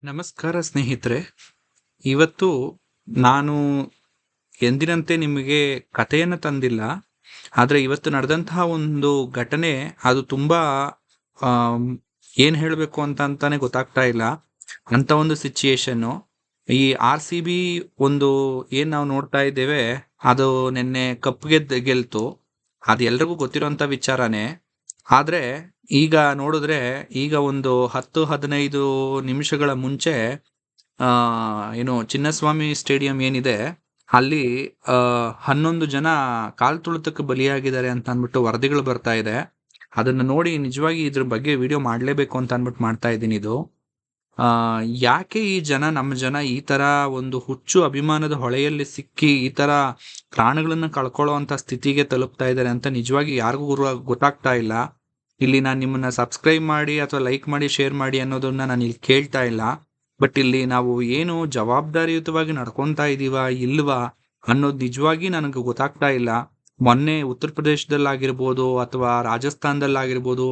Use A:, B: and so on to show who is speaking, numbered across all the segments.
A: ನಮಸ್ಕಾರ ಸ್ನೇಹಿತರೆ. ಇವತ್ತು ನಾನು ಎಂದಿನಂತೆ ನಿಮಗೆ ಕಥೆಯನ್ನು ತಂದಿಲ್ಲ. ಆದರೆ ಇವತ್ತು ನಡೆದಂತಹ ಒಂದು ಘಟನೆ ಅದು ತುಂಬಾ ಆಮ್, ಏನ್ ಹೇಳಬೇಕು ಅಂತಾನೆ ಗೊತ್ತಾಗ್ತಾ ಇಲ್ಲ. ಅಂತ ಒಂದು ಸಿಚುಯೇಷನ್ನು ಈ RCB ಒಂದು ಏನ್ ನಾವು ನೋಡ್ತಾ ಇದ್ದೇವೆ ಅದು ನಿನ್ನೆ ಕಪ್ ಗೆಲ್ತು. ಅದು ಎಲ್ರಿಗೂ ಗೊತ್ತಿರೋಂಥ ವಿಚಾರನೇ. ಆದ್ರೆ ಈಗ ನೋಡಿದ್ರೆ ಈಗ ಒಂದು 10-15 ನಿಮಿಷಗಳ ಮುಂಚೆ ಆ ಏನು ಚಿನ್ನಸ್ವಾಮಿ ಸ್ಟೇಡಿಯಂ ಏನಿದೆ ಅಲ್ಲಿ 11 ಜನ ಕಾಲ್ ತುಳಿತಕ್ಕೆ ಬಲಿಯಾಗಿದ್ದಾರೆ ಅಂತ ಅಂದ್ಬಿಟ್ಟು ವರದಿಗಳು ಬರ್ತಾ ಇದೆ. ಅದನ್ನ ನೋಡಿ ನಿಜವಾಗಿ ಇದ್ರ ಬಗ್ಗೆ ವಿಡಿಯೋ ಮಾಡ್ಲೇಬೇಕು ಅಂತ ಅಂದ್ಬಿಟ್ಟು ಮಾಡ್ತಾ ಇದ್ದೀನಿ. ಇದು ಆ ಯಾಕೆ ಈ ನಮ್ಮ ಜನ ಈ ತರ ಒಂದು ಹುಚ್ಚು ಅಭಿಮಾನದ ಹೊಳೆಯಲ್ಲಿ ಸಿಕ್ಕಿ ಈ ತರ ಪ್ರಾಣಗಳನ್ನ ಕಳ್ಕೊಳ್ಳೋ ಅಂತ ಸ್ಥಿತಿಗೆ ತಲುಪ್ತಾ ಇದ್ದಾರೆ ಅಂತ ನಿಜವಾಗಿ ಯಾರಿಗೂ ಗೊತ್ತಾಗ್ತಾ ಇಲ್ಲ. ಇಲ್ಲಿ ನಾನು ನಿಮ್ಮನ್ನ ಸಬ್ಸ್ಕ್ರೈಬ್ ಮಾಡಿ ಅಥವಾ ಲೈಕ್ ಮಾಡಿ ಶೇರ್ ಮಾಡಿ ಅನ್ನೋದನ್ನ ನಾನು ಇಲ್ಲಿ ಕೇಳ್ತಾ ಇಲ್ಲ. ಬಟ್ ಇಲ್ಲಿ ನಾವು ಏನು ಜವಾಬ್ದಾರಿಯುತವಾಗಿ ನಡ್ಕೊಂತಾ ಇದೀವಾ ಇಲ್ವಾ ಅನ್ನೋದು ನಿಜವಾಗಿ ನನಗೆ ಗೊತ್ತಾಗ್ತಾ ಇಲ್ಲ. ಮೊನ್ನೆ ಉತ್ತರ ಪ್ರದೇಶದಲ್ಲಾಗಿರ್ಬೋದು ಅಥವಾ ರಾಜಸ್ಥಾನದಲ್ಲಾಗಿರ್ಬೋದು,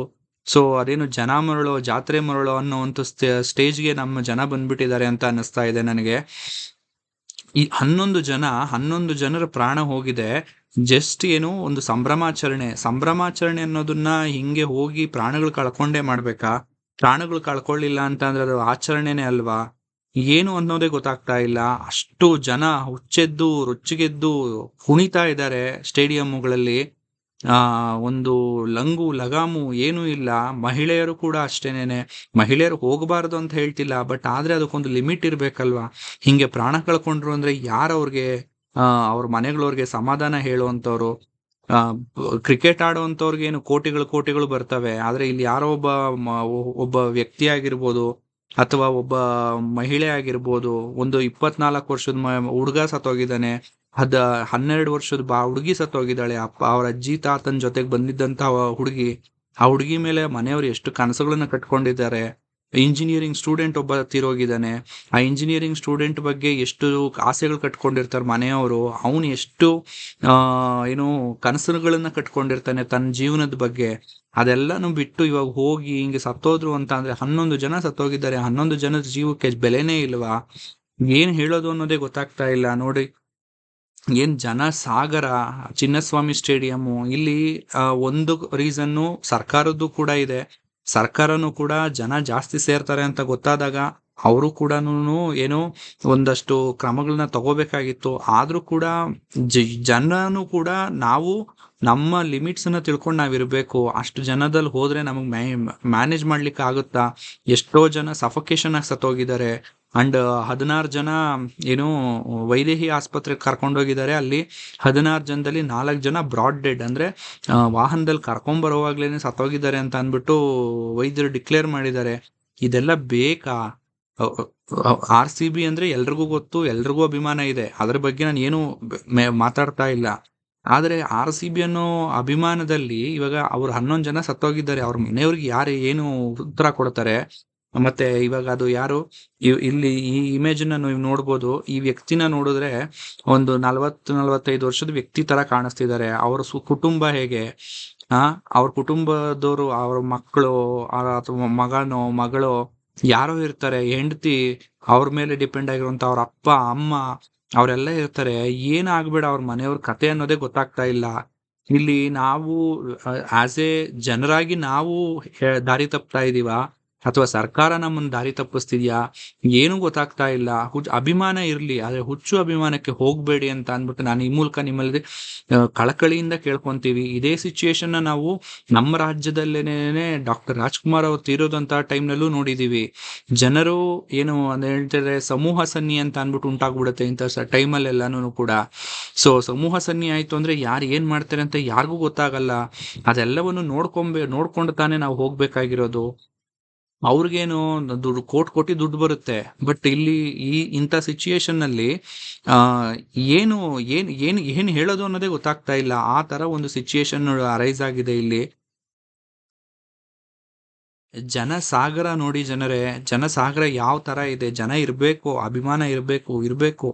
A: ಸೊ ಅದೇನು ಜನ ಮರಳೋ ಜಾತ್ರೆ ಮರಳೋ ಅನ್ನೋ ಒಂದು ಸ್ಟೇಜ್ಗೆ ನಮ್ಮ ಜನ ಬಂದ್ಬಿಟ್ಟಿದ್ದಾರೆ ಅಂತ ಅನ್ನಿಸ್ತಾ ಇದೆ ನನಗೆ. ಈ 11 ಜನರ ಪ್ರಾಣ ಹೋಗಿದೆ. ಜಸ್ಟ್ ಏನು ಒಂದು ಸಂಭ್ರಮಾಚರಣೆ ಅನ್ನೋದನ್ನ ಹಿಂಗೆ ಹೋಗಿ ಪ್ರಾಣಗಳು ಕಳ್ಕೊಂಡೇ ಮಾಡ್ಬೇಕಾ? ಪ್ರಾಣಗಳು ಕಳ್ಕೊಳ್ಳಿಲ್ಲ ಅಂತ ಅಂದ್ರೆ ಅದು ಆಚರಣೆನೇ ಅಲ್ವಾ? ಏನು ಅನ್ನೋದೇ ಗೊತ್ತಾಗ್ತಾ ಇಲ್ಲ. ಅಷ್ಟು ಜನ ಹುಚ್ಚೆದ್ದು ರೊಚ್ಚಿಗೆದ್ದು ಕುಣಿತಾ ಇದ್ದಾರೆ ಸ್ಟೇಡಿಯಂಗಳಲ್ಲಿ. ಒಂದು ಲಂಗು ಲಗಾಮು ಏನೂ ಇಲ್ಲ. ಮಹಿಳೆಯರು ಕೂಡ ಅಷ್ಟೇನೇನೆ. ಮಹಿಳೆಯರು ಹೋಗಬಾರದು ಅಂತ ಹೇಳ್ತಿಲ್ಲ, ಬಟ್ ಆದ್ರೆ ಅದಕ್ಕೊಂದು ಲಿಮಿಟ್ ಇರ್ಬೇಕಲ್ವಾ? ಹಿಂಗೆ ಪ್ರಾಣ ಕಳ್ಕೊಂಡ್ರು ಅಂದ್ರೆ ಯಾರವ್ರಿಗೆ ಅವ್ರ ಮನೆಗಳವ್ರಿಗೆ ಸಮಾಧಾನ ಹೇಳುವಂಥವ್ರು? ಕ್ರಿಕೆಟ್ ಆಡುವಂಥವ್ರಿಗೆ ಏನು ಕೋಟಿಗಳು ಬರ್ತವೆ, ಆದ್ರೆ ಇಲ್ಲಿ ಯಾರೋ ಒಬ್ಬ ವ್ಯಕ್ತಿ ಆಗಿರ್ಬೋದು ಅಥವಾ ಒಬ್ಬ ಮಹಿಳೆ ಆಗಿರ್ಬೋದು, ಒಂದು 24 ವರ್ಷದ ಹುಡುಗ ಸತ್ತೋಗಿದ್ದಾನೆ, 12 ವರ್ಷದ ಹುಡುಗಿ ಸತ್ತೋಗಿದ್ದಾಳೆ. ಅವ್ರ ಅಜ್ಜಿ ತಾತನ ಜೊತೆಗೆ ಬಂದಿದ್ದಂತ ಹುಡುಗಿ, ಆ ಹುಡುಗಿ ಮೇಲೆ ಮನೆಯವರು ಎಷ್ಟು ಕನಸುಗಳನ್ನ ಕಟ್ಕೊಂಡಿದ್ದಾರೆ. ಇಂಜಿನಿಯರಿಂಗ್ ಸ್ಟೂಡೆಂಟ್ ಒಬ್ಬ ತೀರೋಗಿದ್ದಾನೆ. ಆ ಇಂಜಿನಿಯರಿಂಗ್ ಸ್ಟೂಡೆಂಟ್ ಬಗ್ಗೆ ಎಷ್ಟು ಆಸೆಗಳು ಕಟ್ಕೊಂಡಿರ್ತಾರೆ ಮನೆಯವರು. ಅವನು ಎಷ್ಟು ಏನು ಕನಸುಗಳನ್ನ ಕಟ್ಕೊಂಡಿರ್ತಾನೆ ತನ್ನ ಜೀವನದ ಬಗ್ಗೆ. ಅದೆಲ್ಲನೂ ಬಿಟ್ಟು ಇವಾಗ ಹೋಗಿ ಹಿಂಗೆ ಸತ್ತೋದ್ರು ಅಂತ ಅಂದ್ರೆ 11 ಜನ ಸತ್ತೋಗಿದ್ದಾರೆ. 11 ಜನದ ಜೀವಕ್ಕೆ ಬೆಲೆನೇ ಇಲ್ವಾ? ಏನ್ ಹೇಳೋದು ಅನ್ನೋದೇ ಗೊತ್ತಾಗ್ತಾ ಇಲ್ಲ. ನೋಡಿ, ಏನ್ ಜನ ಸಾಗರ ಚಿನ್ನಸ್ವಾಮಿ ಸ್ಟೇಡಿಯಂ ಇಲ್ಲಿ. ಒಂದು ರೀಸನ್ನು ಸರ್ಕಾರದ್ದು ಕೂಡ ಇದೆ. ಸರ್ಕಾರನು ಕೂಡ ಜನ ಜಾಸ್ತಿ ಸೇರ್ತಾರೆ ಅಂತ ಗೊತ್ತಾದಾಗ ಅವರು ಕೂಡ ಏನೋ ಒಂದಷ್ಟು ಕ್ರಮಗಳನ್ನ ತಗೋಬೇಕಾಗಿತ್ತು. ಆದ್ರೂ ಕೂಡ ಜನನು ಕೂಡ ನಾವು ನಮ್ಮ ಲಿಮಿಟ್ಸ್ ಅನ್ನ ತಿಳ್ಕೊಂಡು ನಾವಿರ್ಬೇಕು. ಅಷ್ಟು ಜನದಲ್ಲಿ ಹೋದ್ರೆ ನಮಗ್ ಮ್ಯಾನೇಜ್ ಮಾಡ್ಲಿಕ್ಕೆ ಆಗುತ್ತಾ? ಎಷ್ಟೋ ಜನ ಸಫೋಕೇಶನ್ ಆಗಿ ಸತ್ತೋಗಿದ್ದಾರೆ. ಅಂಡ್ 16 ಜನ ಏನು ವೈದೇಹಿ ಆಸ್ಪತ್ರೆಗೆ ಕರ್ಕೊಂಡೋಗಿದ್ದಾರೆ. ಅಲ್ಲಿ 16 ಜನದಲ್ಲಿ 4 ಜನ ಬ್ರಾಡ್ ಡೆಡ್, ಅಂದ್ರೆ ವಾಹನದಲ್ಲಿ ಕರ್ಕೊಂಬರುವಾಗ್ಲೇನೆ ಸತ್ತೋಗಿದ್ದಾರೆ ಅಂತ ಅಂದ್ಬಿಟ್ಟು ವೈದ್ಯರು ಡಿಕ್ಲೇರ್ ಮಾಡಿದ್ದಾರೆ. ಇದೆಲ್ಲ ಬೇಕಾ? RCB ಅಂದ್ರೆ ಎಲ್ರಿಗೂ ಗೊತ್ತು, ಎಲ್ರಿಗೂ ಅಭಿಮಾನ ಇದೆ. ಅದ್ರ ಬಗ್ಗೆ ನಾನು ಏನು ಮಾತಾಡ್ತಾ ಇಲ್ಲ. ಆದ್ರೆ RCB ಅನ್ನೋ ಅಭಿಮಾನದಲ್ಲಿ ಇವಾಗ ಅವ್ರು 11 ಜನ ಸತ್ತೋಗಿದ್ದಾರೆ. ಅವ್ರ ಮನೆಯವ್ರಿಗೆ ಯಾರು ಏನು ಉತ್ತರ ಕೊಡ್ತಾರೆ? ಮತ್ತೆ ಇವಾಗ ಅದು ಯಾರು ಇಲ್ಲಿ ಈ ಇಮೇಜ್ ನೀವು ನೋಡ್ಬೋದು. ಈ ವ್ಯಕ್ತಿನ ನೋಡಿದ್ರೆ ಒಂದು 40-45 ವರ್ಷದ ವ್ಯಕ್ತಿ ತರ ಕಾಣಿಸ್ತಿದ್ದಾರೆ. ಅವ್ರ ಕುಟುಂಬ ಹೇಗೆ? ಅವ್ರ ಕುಟುಂಬದವರು, ಅವ್ರ ಮಕ್ಕಳು ಅಥವಾ ಮಗಳು ಯಾರೋ ಇರ್ತಾರೆ, ಹೆಂಡತಿ, ಅವ್ರ ಮೇಲೆ ಡಿಪೆಂಡ್ ಆಗಿರುವಂತ ಅವ್ರ ಅಪ್ಪ ಅಮ್ಮ ಅವರೆಲ್ಲ ಇರ್ತಾರೆ. ಏನಾಗ್ಬೇಡ ಅವ್ರ ಮನೆಯವ್ರ ಕತೆ ಅನ್ನೋದೇ ಗೊತ್ತಾಗ್ತಾ ಇಲ್ಲ. ಇಲ್ಲಿ ನಾವು ಆಸ್ ಎ ಜನರಾಗಿ ನಾವು ದಾರಿ ತಪ್ತಾ ಇದೀವ ಅಥವಾ ಸರ್ಕಾರ ನಮ್ಮನ್ನ ದಾರಿ ತಪ್ಪಿಸ್ತಿದ್ಯಾ? ಏನು ಗೊತ್ತಾಗ್ತಾ ಇಲ್ಲ. ಅಭಿಮಾನ ಇರ್ಲಿ, ಆದ್ರೆ ಹುಚ್ಚು ಅಭಿಮಾನಕ್ಕೆ ಹೋಗ್ಬೇಡಿ ಅಂತ ಅಂದ್ಬಿಟ್ಟು ನಾನು ಈ ಮೂಲಕ ನಿಮ್ಮಲ್ಲಿ ಕಳಕಳಿಯಿಂದ ಕೇಳ್ಕೊಂತೀವಿ. ಇದೇ ಸಿಚುಯೇಷನ್ ನಾವು ನಮ್ಮ ರಾಜ್ಯದಲ್ಲೇನೆ ಡಾಕ್ಟರ್ ರಾಜ್ಕುಮಾರ್ ಅವ್ರು ತೀರೋದಂತ ಟೈಮ್ನಲ್ಲೂ ನೋಡಿದೀವಿ. ಜನರು ಏನು ಅಂತ ಹೇಳ್ತಿದ್ರೆ ಸಮೂಹ ಸನ್ನಿ ಅಂತ ಅನ್ಬಿಟ್ಟು ಉಂಟಾಗ್ಬಿಡುತ್ತೆ ಇಂಥ ಟೈಮಲ್ಲೆಲ್ಲಾನು ಕೂಡ. ಸೊ ಸಮೂಹ ಸನ್ನಿ ಆಯ್ತು ಅಂದ್ರೆ ಯಾರು ಏನ್ ಮಾಡ್ತಾರೆ ಅಂತ ಯಾರಿಗೂ ಗೊತ್ತಾಗಲ್ಲ. ಅದೆಲ್ಲವನ್ನು ನೋಡ್ಕೊಂಡು ತಾನೇ ನಾವು ಹೋಗ್ಬೇಕಾಗಿರೋದು. ಅವ್ರಿಗೇನು ದುಡ್ಡು ಕೋಟಿ ದುಡ್ಡು ಬರುತ್ತೆ. ಬಟ್ ಇಲ್ಲಿ ಇಂಥ ಸಿಚುಯೇಷನ್ ನಲ್ಲಿ ಏನು ಏನ್ ಏನ್ ಏನ್ ಹೇಳೋದು ಅನ್ನೋದೇ ಗೊತ್ತಾಗ್ತಾ ಇಲ್ಲ. ಆ ತರ ಒಂದು ಸಿಚುಯೇಷನ್ ಅರೈಸ್ ಆಗಿದೆ ಇಲ್ಲಿ. ಜನಸಾಗರ ನೋಡಿ ಜನರೇ, ಜನಸಾಗರ ಯಾವ ತರ ಇದೆ. ಜನ ಇರ್ಬೇಕು, ಅಭಿಮಾನ ಇರ್ಬೇಕು,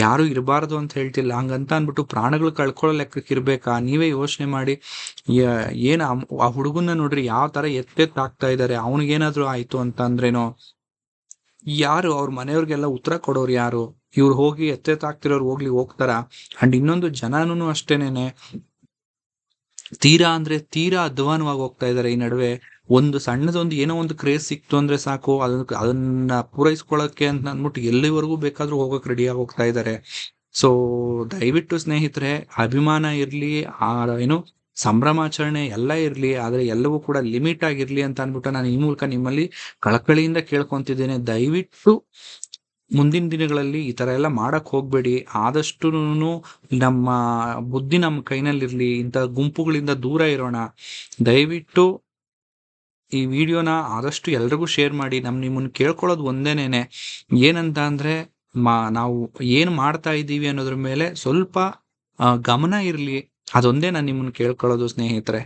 A: ಯಾರು ಇರಬಾರ್ದು ಅಂತ ಹೇಳ್ತಿಲ್ಲ. ಹಂಗಂತ ಅಂದ್ಬಿಟ್ಟು ಪ್ರಾಣಗಳು ಕಳ್ಕೊಳ್ಳೋ ಲೆಕ್ಕಕ್ಕೆ ಇರ್ಬೇಕಾ? ನೀವೇ ಯೋಚನೆ ಮಾಡಿ. ಏನ್ ಆ ಹುಡುಗನ್ನ ನೋಡ್ರಿ ಯಾವ ತರ ಎತ್ತೆತ್ತಾಗ್ತಾ ಇದ್ದಾರೆ. ಅವನಿಗೇನಾದ್ರೂ ಆಯ್ತು ಅಂತ ಅಂದ್ರೇನೋ ಯಾರು ಅವ್ರ ಮನೆಯವ್ರಿಗೆಲ್ಲ ಉತ್ತರ ಕೊಡೋರು ಯಾರು? ಇವ್ರು ಹೋಗಿ ಎತ್ತೆತ್ತಾಗ್ತಿರೋರು ಹೋಗ್ತಾರ? ಅಂಡ್ ಇನ್ನೊಂದು ಜನನೂ ಅಷ್ಟೇನೇನೆ ತೀರಾ ಅಂದ್ರೆ ತೀರಾ ಅಧ್ವಾನವಾಗಿ ಹೋಗ್ತಾ ಇದಾರೆ ಈ ನಡುವೆ. ಒಂದು ಸಣ್ಣದೊಂದು ಏನೋ ಒಂದು ಕ್ರೇಜ್ ಸಿಕ್ತು ಅಂದ್ರೆ ಸಾಕು, ಅದನ್ನ ಪೂರೈಸ್ಕೊಳ್ಳೋಕೆ ಅಂತ ಅಂದ್ಬಿಟ್ಟು ಎಲ್ಲಿವರೆಗೂ ಬೇಕಾದ್ರೂ ಹೋಗಕ್ ರೆಡಿಯಾಗಿ ಹೋಗ್ತಾ ಇದ್ದಾರೆ. ಸೊ ದಯವಿಟ್ಟು ಸ್ನೇಹಿತರೆ, ಅಭಿಮಾನ ಇರ್ಲಿ, ಏನು ಸಂಭ್ರಮಾಚರಣೆ ಎಲ್ಲ ಇರ್ಲಿ, ಆದ್ರೆ ಎಲ್ಲವೂ ಕೂಡ ಲಿಮಿಟ್ ಆಗಿರ್ಲಿ ಅಂತ ಅಂದ್ಬಿಟ್ಟು ನಾನು ಈ ಮೂಲಕ ನಿಮ್ಮಲ್ಲಿ ಕಳಕಳಿಯಿಂದ ಕೇಳ್ಕೊಂತಿದ್ದೇನೆ. ದಯವಿಟ್ಟು ಮುಂದಿನ ದಿನಗಳಲ್ಲಿ ಈ ತರ ಎಲ್ಲ ಮಾಡಕ್ ಹೋಗ್ಬೇಡಿ. ಆದಷ್ಟು ನಮ್ಮ ಬುದ್ಧಿ ನಮ್ಮ ಕೈನಲ್ಲಿರ್ಲಿ, ಇಂಥ ಗುಂಪುಗಳಿಂದ ದೂರ ಇರೋಣ. ದಯವಿಟ್ಟು ಈ ವಿಡಿಯೋನ ಆದಷ್ಟು ಎಲ್ರಿಗೂ ಶೇರ್ ಮಾಡಿ. ನಿಮ್ಮನ್ನ ಕೇಳ್ಕೊಳ್ಳೋದು ಒಂದೇನೇನೆ, ಏನಂತ ಅಂದ್ರೆ ನಾವು ಏನ್ ಮಾಡ್ತಾ ಇದ್ದೀವಿ ಅನ್ನೋದ್ರ ಮೇಲೆ ಸ್ವಲ್ಪ ಗಮನ ಇರ್ಲಿ. ಅದೊಂದೇ ನಾನು ನಿಮ್ಮನ್ನ ಕೇಳ್ಕೊಳ್ಳೋದು ಸ್ನೇಹಿತರೆ.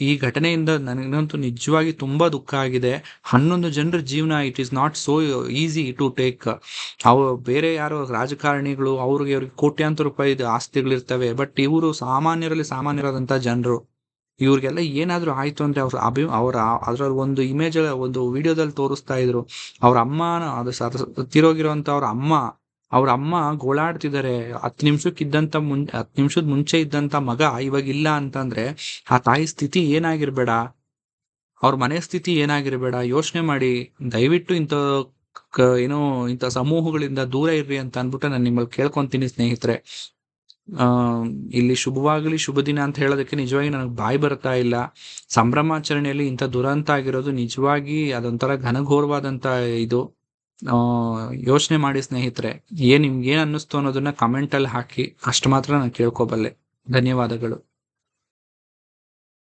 A: ಈ ಘಟನೆಯಿಂದ ನನಗಂತೂ ನಿಜವಾಗಿ ತುಂಬಾ ದುಃಖ ಆಗಿದೆ. 11 ಜನರ ಜೀವನ, it is not so easy to take. ಬೇರೆ ಯಾರೋ ರಾಜಕಾರಣಿಗಳು, ಅವ್ರಿಗೆ ಕೋಟ್ಯಾಂತರ ರೂಪಾಯಿ ಆಸ್ತಿಗಳಿರ್ತವೆ, ಬಟ್ ಇವರು ಸಾಮಾನ್ಯರಾದಂತ ಜನರು. ಇವ್ರಿಗೆಲ್ಲ ಏನಾದ್ರು ಆಯ್ತು ಅಂದ್ರೆ ಅವ್ರ ಅದ್ರಲ್ಲಿ ಒಂದು ಇಮೇಜ್, ಒಂದು ವಿಡಿಯೋದಲ್ಲಿ ತೋರಿಸ್ತಾ ಇದ್ರು, ಅವ್ರ ಅಮ್ಮ, ತೀರೋಗಿರೋಂತ ಅವ್ರ ಅಮ್ಮ ಗೋಳಾಡ್ತಿದ್ದಾರೆ. 10 ನಿಮಿಷದ ಮುಂಚೆ ಇದ್ದಂತ ಮಗ ಇವಾಗ ಇಲ್ಲ ಅಂತಂದ್ರೆ ಆ ತಾಯಿ ಸ್ಥಿತಿ ಏನಾಗಿರ್ಬೇಡ, ಅವ್ರ ಮನೆ ಸ್ಥಿತಿ ಏನಾಗಿರ್ಬೇಡ, ಯೋಚನೆ ಮಾಡಿ. ದಯವಿಟ್ಟು ಇಂಥ ಸಮೂಹಗಳಿಂದ ದೂರ ಇರ್ರಿ ಅಂತ ಅನ್ಬಿಟ್ಟು ನಾನು ನಿಮ್ಮಲ್ಲಿ ಕೇಳ್ಕೊಂತೀನಿ ಸ್ನೇಹಿತರೆ. ಇಲ್ಲಿ ಶುಭವಾಗಲಿ, ಶುಭ ದಿನ ಅಂತ ಹೇಳೋದಕ್ಕೆ ನಿಜವಾಗಿ ನನಗೆ ಬಾಯಿ ಬರ್ತಾ ಇಲ್ಲ. ಸಂಭ್ರಮಾಚರಣೆಯಲ್ಲಿ ಇಂಥ ದುರಂತ ಆಗಿರೋದು ನಿಜವಾಗಿ ಅದೊಂಥರ ಘನಘೋರವಾದಂತ ಇದು. ಯೋಚನೆ ಮಾಡಿ ಸ್ನೇಹಿತರೆ, ನಿಮ್ಗೆ ಏನ್ ಅನ್ನಿಸ್ತು ಅನ್ನೋದನ್ನ ಕಮೆಂಟ್ ಅಲ್ಲಿ ಹಾಕಿ, ಅಷ್ಟು ಮಾತ್ರ ನಾನು ಕೇಳ್ಕೊಬಲ್ಲೆ. ಧನ್ಯವಾದಗಳು.